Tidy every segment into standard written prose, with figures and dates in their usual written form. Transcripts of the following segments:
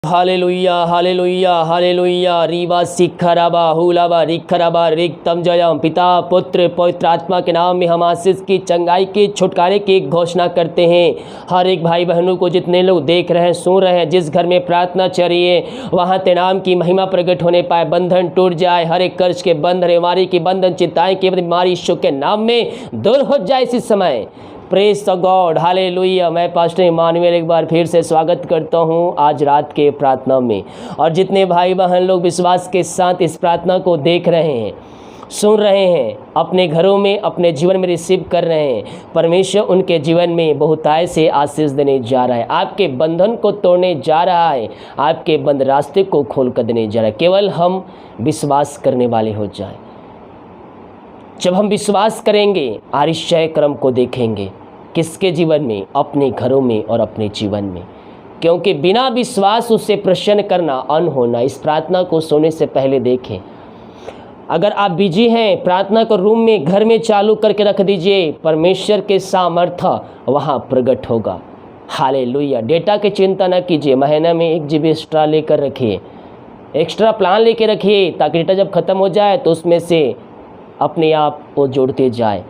Hallelujah hallelujah hallelujah रीवा सिखराबा हुलाबा रिखराबा रिक्तम जयम। पिता पुत्र पवित्र आत्मा के नाम में हम आशीष की, चंगाई की, छुटकारे की घोषणा करते हैं। हर एक भाई बहनों को, जितने लोग देख रहे हैं, सुन रहे हैं, जिस घर में प्रार्थना चल रही है वहाँ तेरे नाम की महिमा प्रकट होने पाए, बंधन टूट जाए, हर एक कर्ज के बंधन, बीमारी के बंधन, चिंताएं की बीमारी यीशु के नाम में दूर हो जाए इसी समय। Praise the God hallelujah. मैं पास्टर इमानुएल एक बार फिर से स्वागत करता हूं आज रात के प्रार्थना में। और जितने भाई बहन लोग विश्वास के साथ इस प्रार्थना को देख रहे हैं, सुन रहे हैं, अपने घरों में, अपने जीवन में रिसीव कर रहे हैं, परमेश्वर उनके जीवन में बहुतायत से आशीष देने जा रहा है, आपके बंधन को तोड़ने जा रहा है, आपके बंद रास्ते को खोल कर देने जा रहा है। केवल हम विश्वास करने वाले हो जाए। जब हम विश्वास करेंगे, आश्चर्य क्रम को देखेंगे। किसके जीवन में? अपने घरों में और अपने जीवन में। क्योंकि बिना विश्वास उससे प्रसन्न करना अनहोना। इस प्रार्थना को सोने से पहले देखें। अगर आप बिजी हैं, प्रार्थना को रूम में, घर में चालू करके रख दीजिए। परमेश्वर के सामर्थ्य वहाँ प्रकट होगा। हालेलुया। डेटा की चिंता न कीजिए। महीना में 1 GB एक्स्ट्रा लेकर रखिए, एक्स्ट्रा प्लान लेके रखिए, ताकि डेटा जब ख़त्म हो जाए तो उसमें से अपने आप वो जोड़ते जाए।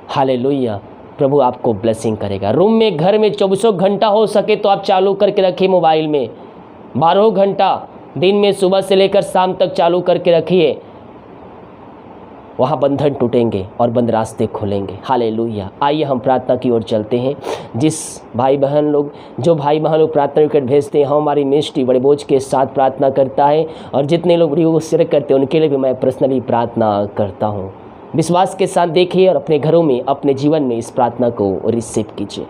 हालेलुया। प्रभु आपको ब्लेसिंग करेगा। रूम में, घर में 24 घंटा हो सके तो आप चालू करके रखिए। मोबाइल में 12 घंटा दिन में, सुबह से लेकर शाम तक चालू करके रखिए। वहाँ बंधन टूटेंगे और बंद रास्ते खुलेंगे। हालेलुया। आइए हम प्रार्थना की ओर चलते हैं। जो भाई बहन लोग प्रार्थना रिक्वेस्ट भेजते हैं, हम हमारी मिनिस्ट्री बड़े बोझ के साथ प्रार्थना करता है। और जितने लोग वीडियो को शेयर करते हैं उनके लिए भी मैं पर्सनली प्रार्थना करता हूँ। विश्वास के साथ देखिए और अपने घरों में, अपने जीवन में इस प्रार्थना को रिसीव कीजिए।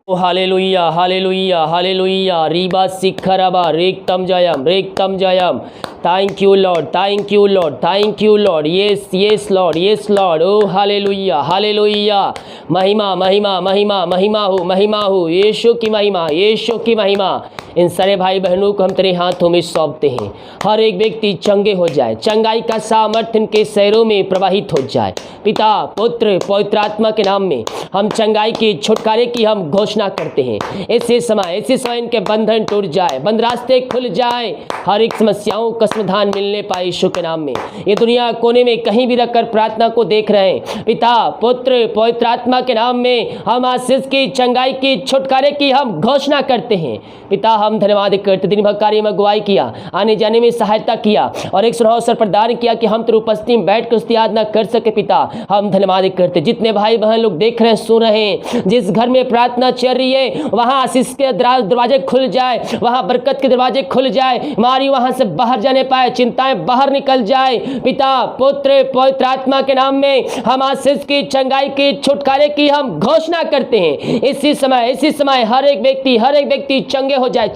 हालेलुया हालेलुया हालेलुया रीबा सिखराबा रेक्तम जयम। Thank you Lord, thank you Lord, thank you Lord. Yes yes Lord, yes Lord. Oh hallelujah hallelujah. महिमा महिमा महिमा महिमा हो यीशु की महिमा, यीशु की महिमा। इन सारे भाई बहनों को हम तेरे हाथों में सौंपते हैं। हर एक व्यक्ति चंगे हो जाए, चंगाई का सामर्थ्य इनके शहरों में प्रवाहित हो जाए। पिता पुत्र पवित्र आत्मा के नाम में हम चंगाई की, छुटकारे की हम घोषणा करते हैं। ऐसे समय इनके बंधन टूट जाए, बंद रास्ते खुल जाए, हर एक समस्याओं का समाधान मिलने पाए यीशु के नाम में। ये दुनिया कोने में कहीं भी रखकर प्रार्थना को देख रहे हैं, पिता पुत्र पवित्र आत्मा के नाम में हम आशीष की, चंगाई की, छुटकारे की हम घोषणा करते हैं। पिता हम धन्यवाद करते, दिन भर कार्य में अगुवाई किया, आने जाने में सहायता किया और एक सुनहरा अवसर प्रदान किया कि हम तेरी उपस्थिति में बैठ कर स्तुति आराधना कर सके। पिता हम धन्यवाद करते। जितने भाई बहन लोग देख रहे हैं, सुन रहे हैं, जिस घर में प्रार्थना चल रही है वहाँ आशीष के दरवाजे खुल जाए, वहाँ बरकत के दरवाजे खुल जाए, हमारी वहाँ से बाहर जाने पाए, चिंताएं बाहर निकल जाए। पिता पुत्र पवित्र आत्मा के नाम में हम आशीष की, चंगाई की, छुटकारे की हम घोषणा करते हैं। इसी समय हर एक व्यक्ति चंगे हो जाए,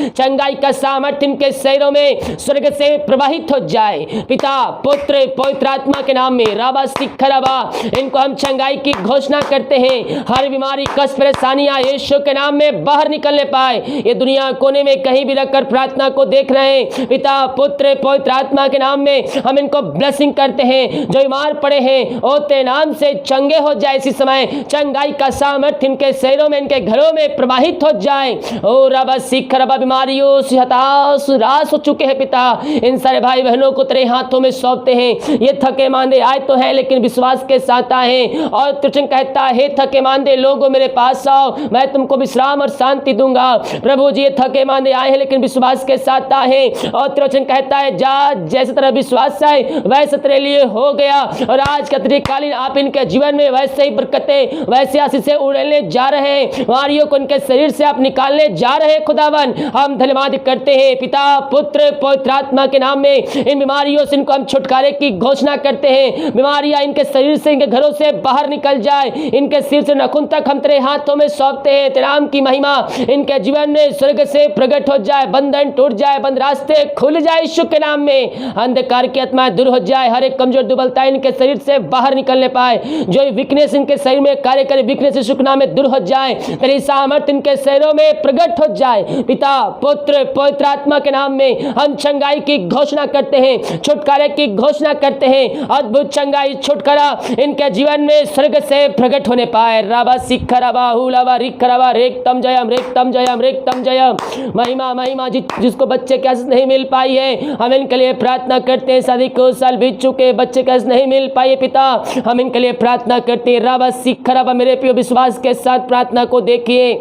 चंगाई का सामर्थ्य इनके शरीरों में स्वर्ग से प्रवाहित हो जाए। पिता पुत्र पवित्र आत्मा के नाम में राबा सिखराबा, इनको हम चंगाई की घोषणा करते हैं। हर बीमारी, कष्ट, परेशानियां यीशु के नाम में बाहर निकलने पाए। ये दुनिया कोने में कहीं भी रखकर प्रार्थना को देख रहे हैं, पिता पुत्र पवित्र आत्मा के नाम में हम इनको ब्लेसिंग करते हैं। जो बीमार पड़े हैं ओ तेरे नाम से चंगे हो जाए। इसी समय चंगाई का सामर्थ्य इनके शरीरों में, इनके घरों में प्रवाहित हो जाए। ओ रबा सिखराबा, बीमारियों से हताश उदास हो चुके हैं पिता, इन सारे भाई बहनों को तेरे हाथों में सौंपते हैं। ये थके मांदे आए तो हैं, लेकिन विश्वास के साथ आए और तुझे कहता है, थके मांदे लोगों मेरे पास आओ, मैं तुमको विश्राम और शांति दूंगा। प्रभु जी, ये थके मांदे आए हैं लेकिन विश्वास के साथ आए और तेरा वचन कहता है, जा जैसे तेरा विश्वास है वैसे तेरे लिए हो गया। और आज का त्रिकालीन आप इनके जीवन में वैसे ही बरकतें, वैसे आशीषें उड़ने जा रहे हैं, बीमारियों को इनके शरीर से आप निकालने जा रहे हैं। खुदावन हम धन्यवाद करते हैं। पिता पुत्र पवित्र आत्मा के नाम में इन बीमारियों से इनको हम छुटकारे की घोषणा करते हैं। बीमारियां इनके शरीर से, इनके घरों से बाहर निकल जाए, इनके सिर से नखुन तक हम तेरे हाथों में सौंपते हैं। तेरे नाम की महिमा इनके जीवन में स्वर्ग से प्रकट हो जाए, बंधन टूट जाए, बंद रास्ते खुल जाए यीशु के नाम में। अंधकार की आत्माएं दूर हो जाए, हर एक कमजोर दुर्बलता इनके शरीर से बाहर निकलने पाए, जो वीकनेस इनके शरीर में कार्य करे वीकनेस यीशु के नाम में दूर हो जाए, तेरी सामर्थ इनके शरीरों में प्रकट हो जाए। पिता पुत्र पवित्र आत्मा के नाम में हम चंगाई की घोषणा करते हैं, छुटकारे की घोषणा करते हैं। अद्भुत चंगाई छुटकारा इनके जीवन में स्वर्ग से प्रकट होने पाए। राबा सिखराबा हुलाबा रिखराबा रेक्तम जयम रेक्तम जयम रेक्तम जयम। महिमा महिमा जिसको बच्चे की आशीष नहीं मिल पाई है, हम इनके लिए प्रार्थना करते हैं। शादी को साल बीत चुके, बच्चे की आशीष नहीं मिल पाई है, पिता हम इनके लिए प्रार्थना करते हैं। राबा सिखराबा मेरे प्रिय विश्वास के साथ प्रार्थना को देखिए।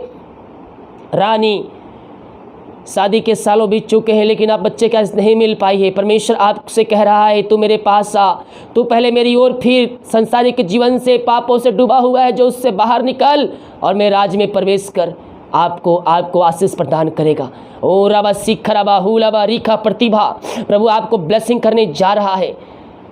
रानी शादी के सालों बीत चुके हैं लेकिन आप बच्चे की आशीष नहीं मिल पाई है। परमेश्वर आपसे कह रहा है तू मेरे पास आ, तू पहले मेरी ओर फिर संसारिक जीवन से पापों से डूबा हुआ है जो उससे बाहर निकल और मेरे राज में प्रवेश कर। आपको आशीष प्रदान करेगा। ओ रबा सिखराबा हुलाबा रिखा प्रतिभा प्रभु आपको ब्लेसिंग करने जा रहा है।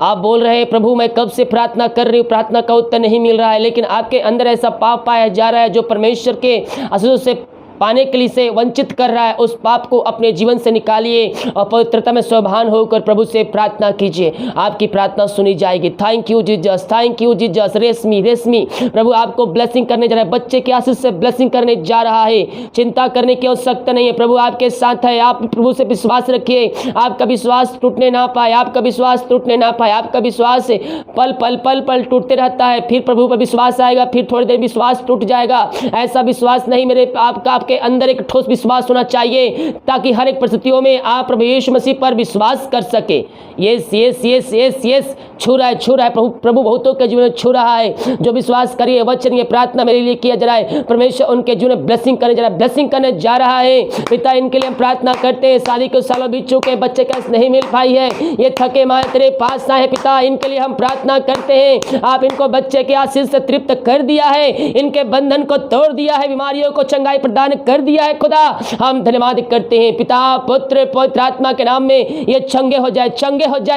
आप बोल रहे हैं प्रभु मैं कब से प्रार्थना कर रही हूँ, प्रार्थना का उत्तर नहीं मिल रहा है, लेकिन आपके अंदर ऐसा पाप पाया जा रहा है जो परमेश्वर के आशीषों से पाने के लिए से वंचित कर रहा है। उस पाप को अपने जीवन से निकालिए और पवित्रता में स्वाभान होकर प्रभु से प्रार्थना कीजिए, आपकी प्रार्थना सुनी जाएगी। Thank you Jesus, thank you Jesus. रेशमी प्रभु आपको ब्लेसिंग करने जा रहा है, बच्चे की आशीष से ब्लेसिंग करने जा रहा है। चिंता करने की आवश्यकता नहीं है, प्रभु आपके साथ है। आप प्रभु से विश्वास रखिए, आपका विश्वास टूटने ना पाए, आपका विश्वास टूटने ना पाए। आपका विश्वास पल पल पल पल टूटते रहता है, फिर प्रभु पर विश्वास आएगा, फिर थोड़ी देर विश्वास टूट जाएगा। ऐसा विश्वास नहीं, मेरे आपका के अंदर एक ठोस विश्वास होना चाहिए ताकि हर एक परिस्थितियों में आप प्रभु यीशु मसीह पर विश्वास कर सके। Yes yes yes yes yes छू रहा है प्रभु बहुतों के जीवन में छू रहा है। जो विश्वास करिए, वचन ये प्रार्थना मेरे लिए किया जा रहा है, परमेश्वर उनके जीवन में ब्लेसिंग करने जा रहा है, ब्लेसिंग करने जा रहा है। पिता इनके लिए हम प्रार्थना करते हैं। शादी के सालों बीत चुके, बच्चे का नहीं मिल पाई है, ये थके माए तेरे पास आए पिता, इनके लिए हम प्रार्थना करते हैं। आप इनको बच्चे के आशीष से तृप्त कर दिया है, इनके बंधन को तोड़ दिया है, बीमारियों को चंगाई प्रदान कर दिया है। खुदा हम धन्यवाद करते हैं पिता पुत्र पवित्र आत्मा के नाम में ये चंगे हो जाए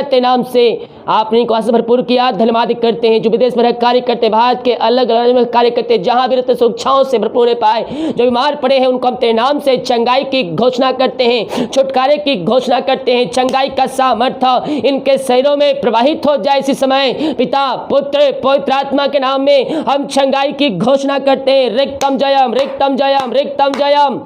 तेरे नाम से। आपने इनको आशीष भरपूर किया, धन्यवाद करते हैं। जो विदेश में कार्य करते, भारत के अलग अलग में कार्य करते, जहां भी रहते सुरक्षाओं से भरपूर हो पाए। जो बीमार पड़े हैं उनको हम तेरे नाम से चंगाई की घोषणा करते हैं, छुटकारे की घोषणा करते हैं। चंगाई का सामर्थ्य इनके शरीरों में प्रवाहित हो जाए इसी समय। पिता पुत्र पवित्र आत्मा के नाम में हम चंगाई की घोषणा करते हैं। रिक्तम जयम रिक्तम जयम रिक्तम जयम।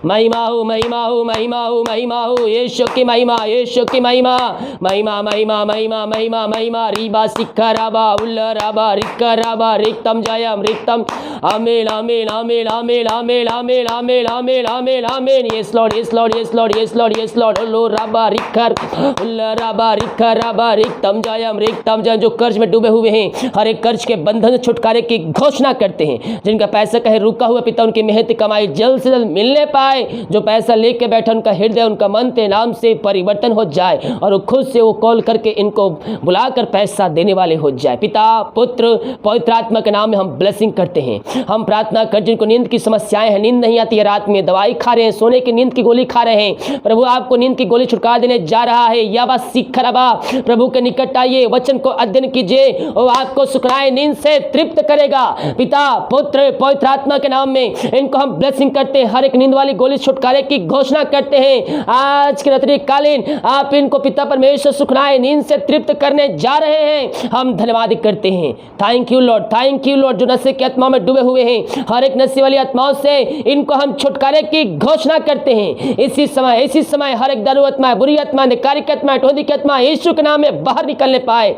महिमा हो महिमा हो महिमा हो महिमा हो, यीशु की महिमा, यीशु की महिमा, महिमा महिमा महिमा महिमा महिमा। रीबा सिखराबा उल्लराबा रिखराबा रिक्तम जयम रिक्तम। आमीन आमीन आमीन आमीन आमीन आमीन आमीन आमीन आमीन आमीन। Yes Lord yes Lord yes Lord yes Lord yes Lord. उल्लराबा रिखर उल्लराबा रिखराबा रिक्तम जयम रिक्तम जयम। जो कर्ज में डूबे हुए हैं, हर एक कर्ज के बंधन से छुटकारे की घोषणा करते हैं। जिनका पैसा कहीं रुका हुआ, पिता उनकी मेहनत कमाई जल्द से जल्द मिलने पाए। जो पैसा लेके बैठा, उनका हृदय उनका मन तेरे नाम से परिवर्तन हो जाए और वो खुद से वो कॉल करके इनको बुलाकर पैसा देने वाले हो जाए। पिता पुत्र पवित्र आत्मा के नाम में हम ब्लेसिंग करते हैं। हम प्रार्थना कर, जिनको नींद की समस्याएं हैं, नींद नहीं आती है, रात में दवाई खा रहे हैं, सोने की नींद की गोली खा रहे हैं, प्रभु आपको नींद की गोली छुटका देने जा रहा है। याबा सिखराबा प्रभु के निकट आइए, वचन को अध्ययन कीजिए, वो आपको सुखराए नींद से तृप्त करेगा। पिता पुत्र पवित्र आत्मा के नाम में इनको हम ब्लेसिंग करते हैं। हर एक नींद वाली गोली छुटकारे की घोषणा करते हैं। आज के रात्रि कालीन आप इनको पिता परमेश्वर सुखनाए नींद से तृप्त करने जा रहे हैं। हम धन्यवाद करते हैं। Thank you Lord, thank you Lord. जो नशे की आत्मा में डूबे हुए हैं, हर एक नशे वाली आत्माओं से इनको हम छुटकारे की घोषणा करते हैं। इसी समय हर एक दारू आत्मा, बुरी आत्मा, निकारिक आत्मा, टोदी की आत्मा यीशु के नाम में बाहर निकलने पाए।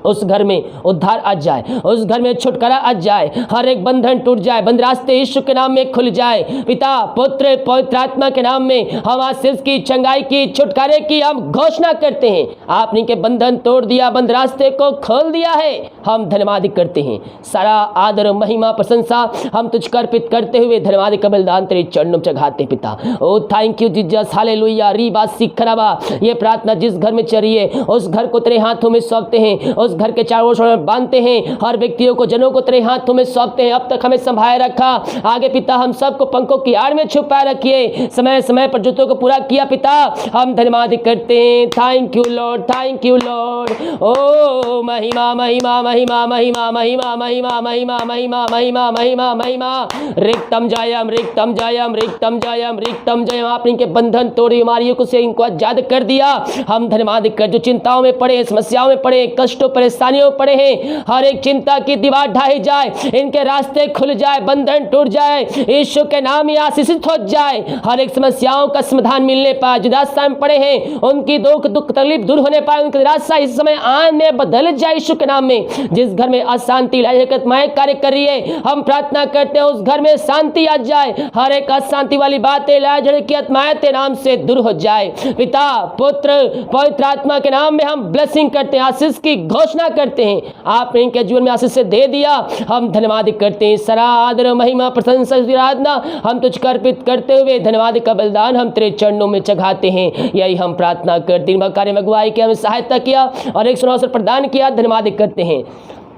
उस घर में उद्धार आ जाए, उस घर में छुटकारा आ जाए, हर एक बंधन टूट जाए, बंद रास्ते यीशु के नाम में खुल जाए। पिता पुत्र पवित्र आत्मा के नाम में हम आशीष की, चंगाई की, छुटकारे की हम घोषणा करते हैं। आपने के बंधन तोड़ दिया, बंद रास्ते को खोल दिया है। हम धन्यवाद करते हैं। सारा आदर महिमा प्रशंसा हम तुझको अर्पित करते हुए धन्यवाद का बलिदान तेरे चरणों में चढ़ाते पिता। Oh thank you Jesus, hallelujah. रीबा सिखराबा, ये प्रार्थना जिस घर में चल रही है उस घर को तेरे हाथों में सौंपते हैं। उस उस घर के चारों ओर बांधते हैं, हर व्यक्तियों को, जनों को तेरे हाथों में सौंपते हैं। अब तक हमें संभाले रखा, आगे पिता हम सबको पंखों की आड़ में छुपाए रखिए, समय समय पर जरूरतों को पूरा किया पिता, हम धन्यवाद करते हैं। Thank you Lord, thank you Lord. ओ महिमा महिमा महिमा महिमा महिमा महिमा महिमा महिमा महिमा महिमा महिमा, रिक्तम जयम रिक्तम जयम रिक्तम जयम रिक्तम जयम। आपने इनके बंधन तोड़े, बीमारियों को से इनको आजाद कर दिया। हम धन्यवाद कर, जो चिंताओं में पड़े, समस्याओं में पड़े, कष्टों परेशानियों में पड़े हैं, हर एक चिंता की दीवार ढाई जाए, इनके रास्ते खुल जाए, बंधन टूट जाए, यीशु के नाम में आशीषित हो जाए, हर एक समस्याओं का समाधान मिलने पाए। जो निराशा में पड़े हैं उनकी दुख तकलीफ दूर होने पाए, उनकी निराशा इस समय आने बदल जाए यीशु के नाम में। जिस घर में अशांति आत्माएं कार्य कर रही है, हम प्रार्थना करते हैं उस घर में शांति आ जाए, हर एक अशांति वाली बातें की आत्माएं तेरे नाम से दूर हो जाए। पिता पुत्र पवित्र आत्मा के नाम में हम ब्लेसिंग करते हैं, आशीष की घोषणा करते हैं। आपने इनके जीवन में आशीष से दे दिया, हम धन्यवाद करते हैं। सारा आदर महिमा प्रशंसा आराधना हम तुझको अर्पित करते हुए धन्यवाद का बलिदान हम तेरे चरणों में चढ़ाते हैं। यही हम प्रार्थना करते हैं, कार्य में अगुवाई की हमें सहायता किया और एक सुनहरा अवसर प्रदान किया, धन्यवाद करते हैं।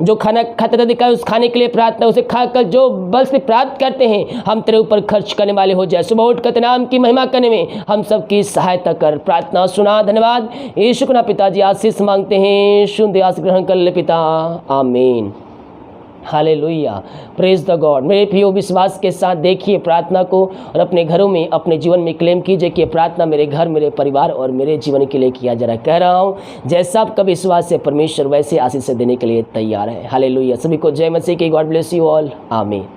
जो खाना खाता दिखाए उस खाने के लिए प्रार्थना, उसे खाकर जो बल से प्राप्त करते हैं हम तेरे ऊपर खर्च करने वाले हो जाए। सुबह उठकर तेरे नाम की महिमा करने में हम सबकी सहायता कर, प्रार्थना सुना, धन्यवाद। यीशु के नाम पिताजी आशीष मांगते हैं, शुद्ध आशीष ग्रहण कर ले पिता, आमीन। Hallelujah, praise the God. मेरे प्रियो, विश्वास के साथ देखिए प्रार्थना को और अपने घरों में, अपने जीवन में क्लेम कीजिए कि प्रार्थना मेरे घर, मेरे परिवार और मेरे जीवन के लिए किया जा रहा है। कह रहा हूँ जैसा आपका विश्वास है परमेश्वर वैसे आशीष देने के लिए तैयार है। हालेलुया। सभी को जय मसीह की। गॉड ब्लेस यू ऑल, आमीन।